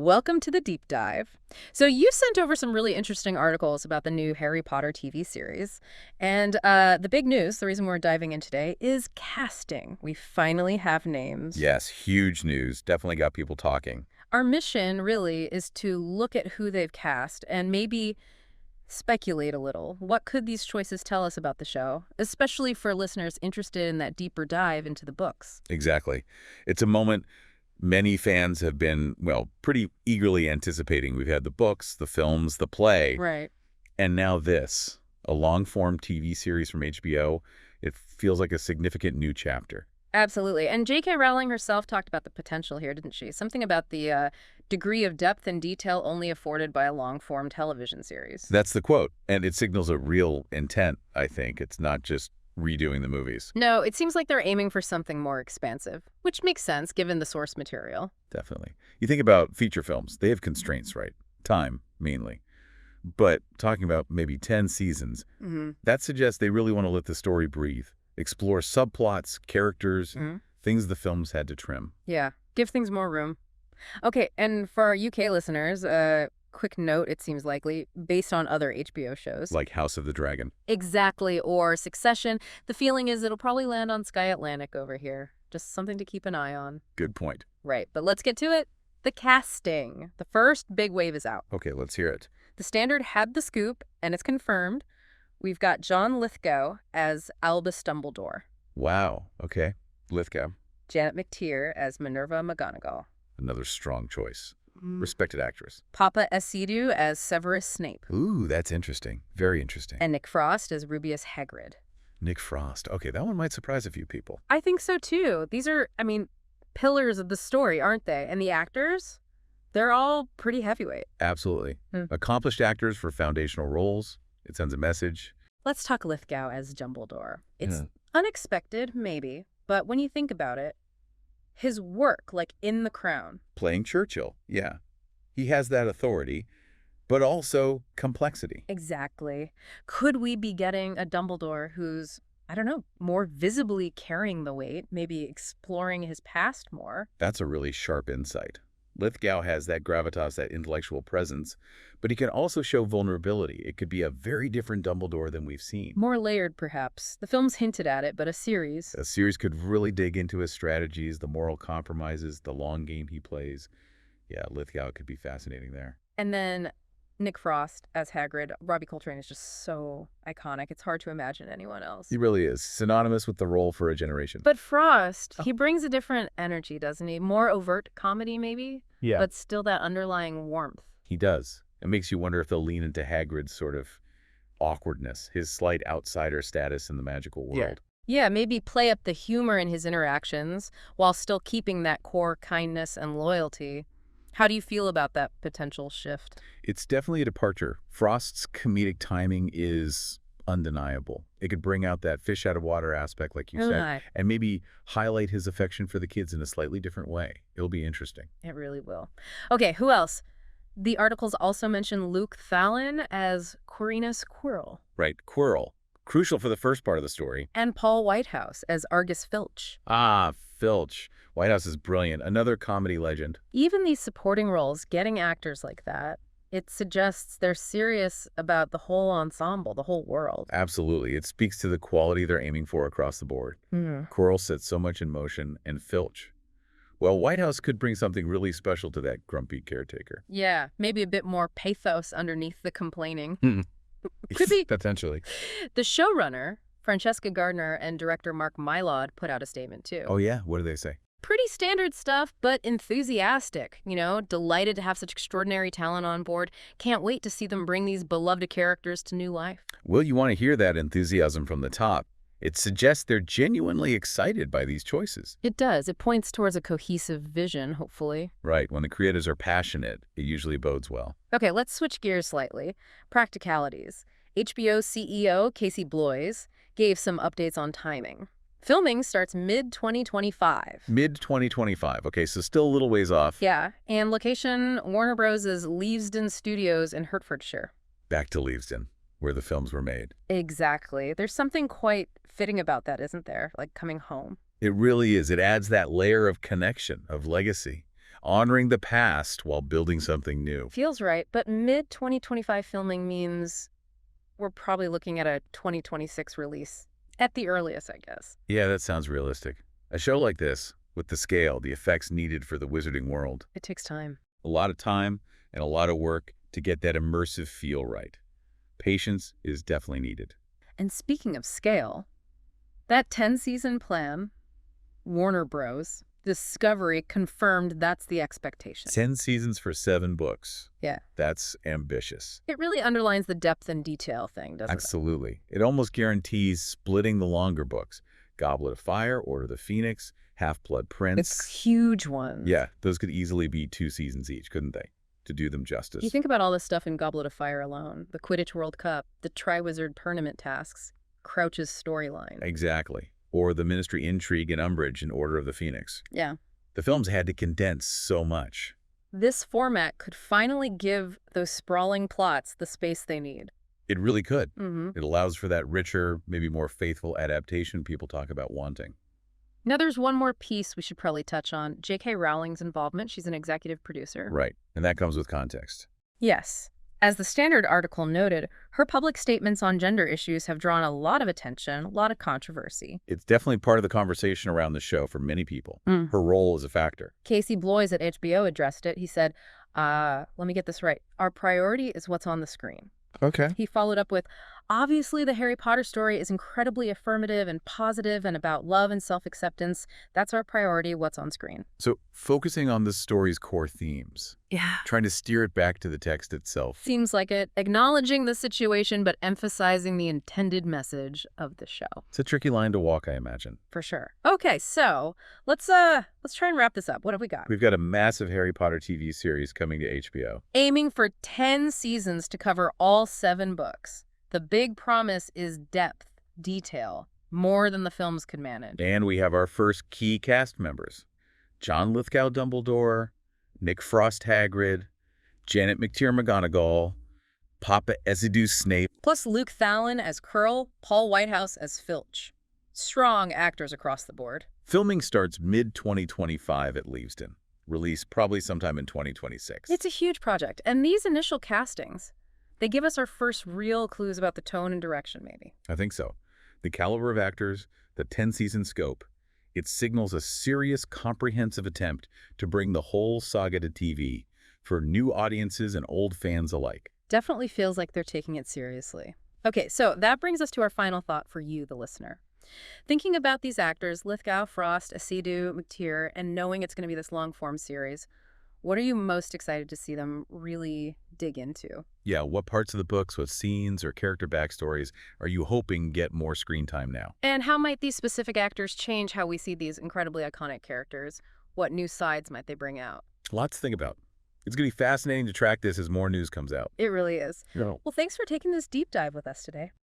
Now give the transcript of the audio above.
Welcome to the deep dive. So you sent over some really interesting articles about the new Harry Potter TV series. And the big news, the reason we're diving in today, is casting. We finally have names. Yes, huge news. Definitely got people talking. Our mission really is to look at who they've cast and maybe speculate a little. What could these choices tell us about the show, especially for listeners interested in that deeper dive into the books? Exactly. It's a moment many fans have been, well, pretty eagerly anticipating. We've had the books, the films, the play, Right. and now this, a long-form TV series from HBO. It feels like a significant new chapter. Absolutely. And J.K. Rowling herself talked about the potential here, didn't she? Something about the degree of depth and detail only afforded by a long-form television series. That's the quote, and it signals a real intent, I think. It's not just redoing the movies. No, it seems like they're aiming for something more expansive, which makes sense given the source material. Definitely. You think about feature films, they have constraints, right? Time, mainly. But talking about maybe 10 seasons, that suggests they really want to let the story breathe, explore subplots, characters, things the films had to trim. Yeah, give things more room. Okay, and for our UK listeners, quick note, it seems likely, based on other HBO shows. Like House of the Dragon. Exactly, or Succession. The feeling is it'll probably land on Sky Atlantic over here. Just something to keep an eye on. Good point. Right, but let's get to it. The casting. The first big wave is out. Okay, let's hear it. The Standard had the scoop, and it's confirmed. We've got John Lithgow as Albus Dumbledore. Wow. Okay. Lithgow. Janet McTeer as Minerva McGonagall. Another strong choice. Respected actress. Papa Esidu as Severus Snape. Ooh, that's interesting. Very interesting. And Nick Frost as Rubeus Hagrid. Nick Frost. Okay, that one might surprise a few people. I think so, too. These are, pillars of the story, aren't they? And the actors? They're all pretty heavyweight. Absolutely. Accomplished actors for foundational roles. It sends a message. Let's talk Lithgow as Dumbledore. It's Yeah. unexpected, maybe, but when you think about it, his work, like in The Crown. Playing Churchill. Yeah. He has that authority, but also complexity. Exactly. Could we be getting a Dumbledore who's, I don't know, more visibly carrying the weight, maybe exploring his past more? That's a really sharp insight. Lithgow has that gravitas, that intellectual presence, but he can also show vulnerability. It could be a very different Dumbledore than we've seen. More layered, perhaps. The film's hinted at it, but a series. A series could really dig into his strategies, the moral compromises, the long game he plays. Yeah, Lithgow could be fascinating there. And then Nick Frost as Hagrid. Robbie Coltrane is just so iconic. It's hard to imagine anyone else. He really is. Synonymous with the role for a generation. But Frost, he brings a different energy, doesn't he? More overt comedy, maybe? Yeah. But still that underlying warmth. He does. It makes you wonder if they'll lean into Hagrid's sort of awkwardness, his slight outsider status in the magical world. Yeah, maybe play up the humor in his interactions while still keeping that core kindness and loyalty. How do you feel about that potential shift? It's definitely a departure. Frost's comedic timing is undeniable. It could bring out that fish out of water aspect, like you said, Right. and maybe highlight his affection for the kids in a slightly different way. It'll be interesting. It really will. Okay, who else? The articles also mention Luke Thallin as Quirinus Quirrell Right, Quirrell. Crucial for the first part of the story. and Paul Whitehouse as Argus Filch. Ah, Filch. Whitehouse is brilliant. Another comedy legend. Even these supporting roles, getting actors like that, it suggests they're serious about the whole ensemble, the whole world. Absolutely. It speaks to the quality they're aiming for across the board. Quirrell sets so much in motion, and Filch. Well, Whitehouse could bring something really special to that grumpy caretaker. Yeah, maybe a bit more pathos underneath the complaining. Could be. Potentially. The showrunner, Francesca Gardner, and director Mark Mylod put out a statement, too. Oh, yeah? What do they say? Pretty standard stuff, but enthusiastic, delighted to have such extraordinary talent on board. Can't wait to see them bring these beloved characters to new life. Well, you want to hear that enthusiasm from the top. It suggests they're genuinely excited by these choices. It does. It points towards a cohesive vision, hopefully. Right. When the creators are passionate, it usually bodes well. Okay, let's switch gears slightly. Practicalities. HBO CEO Casey Bloys gave some updates on timing. Filming starts mid-2025. Mid-2025. Okay, so still a little ways off. Yeah, and location, Warner Bros.' Leavesden Studios in Hertfordshire. Back to Leavesden, where the films were made. Exactly. There's something quite fitting about that, isn't there? Like coming home. It really is. It adds that layer of connection, of legacy. honoring the past while building something new. Feels right, but mid-2025 filming means we're probably looking at a 2026 release. At the earliest, I guess. Yeah, that sounds realistic. A show like this, with the scale, the effects needed for the Wizarding World, It takes time. a lot of time and a lot of work to get that immersive feel right. Patience is definitely needed. And speaking of scale, that 10-season plan, Warner Bros. Discovery confirmed that's the expectation. 10 seasons for 7 books. Yeah. That's ambitious. It really underlines the depth and detail thing, doesn't it? Absolutely. It almost guarantees splitting the longer books. Goblet of Fire, Order of the Phoenix, Half-Blood Prince. It's huge ones. Yeah, those could easily be 2 seasons each, couldn't they? To do them justice. You think about all this stuff in Goblet of Fire alone. The Quidditch World Cup, the Triwizard Tournament tasks, Crouch's storyline. Exactly. Or the Ministry intrigue in Umbridge in Order of the Phoenix. Yeah. The films had to condense so much. This format could finally give those sprawling plots the space they need. It really could. Mm-hmm. It allows for that richer, maybe more faithful adaptation people talk about wanting. Now, there's one more piece we should probably touch on. J.K. Rowling's involvement. She's an executive producer. Right. And that comes with context. Yes. As the Standard article noted, her public statements on gender issues have drawn a lot of attention, a lot of controversy. It's definitely part of the conversation around the show for many people. Mm. Her role is a factor. Casey Bloys at HBO addressed it. He said, let me get this right. Our priority is what's on the screen. Okay. He followed up with, obviously the Harry Potter story is incredibly affirmative and positive and about love and self-acceptance. That's our priority, what's on screen. So focusing on the story's core themes. Yeah. Trying to steer it back to the text itself. Seems like it. Acknowledging the situation, but emphasizing the intended message of the show. It's a tricky line to walk, I imagine. For sure. Okay, so let's try and wrap this up. What have we got? We've got a massive Harry Potter TV series coming to HBO. Aiming for 10 seasons to cover all 7 books. The big promise is depth, detail, more than the films could manage. And we have our first key cast members. John Lithgow Dumbledore, Nick Frost Hagrid, Janet McTeer McGonagall, Papa Ezidus Snape. Plus Luke Thallin as Quirrell, Paul Whitehouse as Filch. Strong actors across the board. Filming starts mid-2025 at Leavesden. Release probably sometime in 2026. It's a huge project. And these initial castings, they give us our first real clues about the tone and direction, maybe. I think so. The caliber of actors, the 10-season scope, it signals a serious, comprehensive attempt to bring the whole saga to TV for new audiences and old fans alike. Definitely feels like they're taking it seriously. Okay, so that brings us to our final thought for you, the listener. Thinking about these actors, Lithgow, Frost, Ezidus, McTeer, and knowing it's going to be this long-form series, what are you most excited to see them really dig into? Yeah, what parts of the books, what scenes or character backstories are you hoping get more screen time now? And how might these specific actors change how we see these incredibly iconic characters? What new sides might they bring out? Lots to think about. It's going to be fascinating to track this as more news comes out. It really is. Yeah. Well, thanks for taking this deep dive with us today.